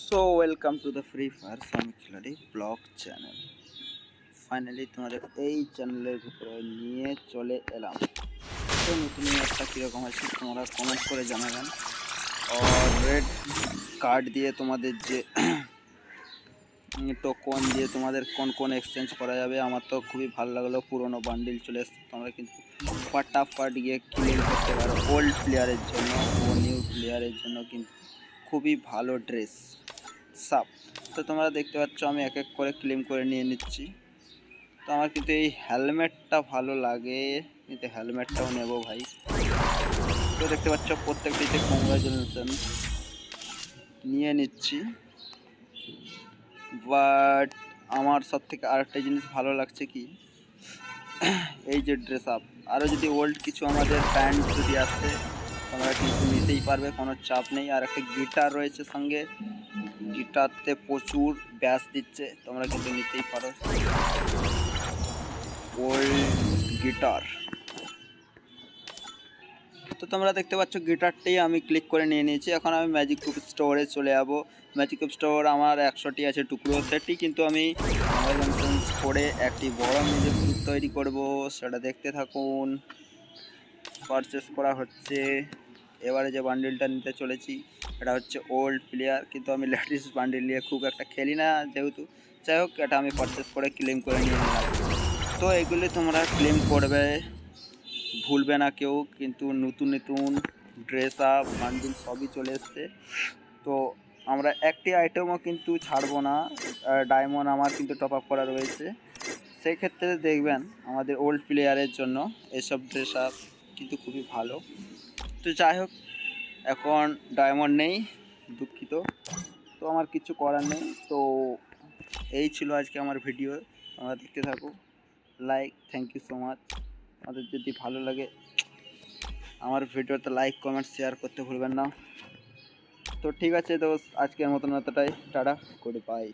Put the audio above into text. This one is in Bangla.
So welcome to the free fire Sami Khiladi blog channel. Finally তোমাদের এই চ্যানেলের উপরে নিয়ে চলে এলাম। তো নতুন একটা কীরকম আছে তোমরা কমেন্ট করে জানাবেন। আর রেড কার্ড দিয়ে তোমাদের যে টোকন দিয়ে তোমাদের কোন কোন এক্সচেঞ্জ করা যাবে, আমার তো খুবই ভালো লাগলো। পুরনো বান্ডিল চলে এসছে, তোমরা কিন্তু ফাটাফাট গিয়ে ক্লেম করতে পারো। ওল্ড প্লেয়ারের জন্য ও নিউ প্লেয়ারের জন্য কিন্তু খুবই ভালো ড্রেস সাপ। তো তোমরা দেখতে পাচ্ছ আমি এক এক করে ক্লেম করে নিয়ে নিচ্ছি। তো আমার কিন্তু এই হেলমেটটা ভালো লাগে, কিন্তু হেলমেটটাও নেব ভাই। তো দেখতে পাচ্ছ প্রত্যেকটিতে কংগ্রাচুলেশন নিয়ে নিচ্ছি। বাট আমার সব থেকে আরেকটা জিনিস ভালো লাগছে কি, এই যে ড্রেস আপ। আরও যদি ওল্ড কিছু আমাদের প্যান্ট যদি আসে তোমরা কিন্তু নিতেই পারবে, কোনো চাপ নেই। আর একটা গিটার রয়েছে সঙ্গে, গিটারতে প্রচুর ব্যাস দিচ্ছে, তোমরা কিন্তু নিতেই পারো। Old guitar. তো তোমরা দেখতে পাচ্ছ গিটারটাই আমি ক্লিক করে নিয়ে নিয়েছি। এখন আমি ম্যাজিক কিউব স্টোরে চলে যাবো। ম্যাজিক কিউব স্টোর আমার 100টি আছে টুকরো, সেটি কিন্তু আমি করে একটি বড় ম্যাজিক কিউব তৈরি করব, সেটা দেখতে থাকুন। পারচেস করা হচ্ছে। এবারে যে বান্ডিলটা নিতে চলেছি এটা হচ্ছে ওল্ড প্লেয়ার, কিন্তু আমি লেটেস্ট বান্ডিল নিয়ে খুব একটা খেলি না যেহেতু। যাই হোক, এটা আমি পারচেস করে ক্লেম করে নিয়ে নিলাম। তো এগুলি তোমরা ক্লেম করবে, ভুলবে না কেউ। কিন্তু নতুন নতুন ড্রেস আপ বান্ডিল সবই চলে এসছে। তো আমরা একটি আইটেমও কিন্তু ছাড়বো না। ডায়মন্ড আমার কিন্তু টপ আপ করা রয়েছে, সেক্ষেত্রে দেখবেন আমাদের ওল্ড প্লেয়ারের জন্য এসব ড্রেস আপ কিন্তু খুবই ভালো। তো যাই হোক, এখন ডায়মন্ড নেই, দুঃখিত। তো আমার কিছু করার নেই। তো এই ছিল আজকে আমার ভিডিও, তোমরা দেখতে থাকো। Thank you so much. আমাদের যদি ভালো লাগে আমার ভিডিওতে লাইক কমেন্ট শেয়ার করতে ভুলবেন না। তো ঠিক আছে দোস্ত, আজকের মতন এতটাই। Tata, good bye.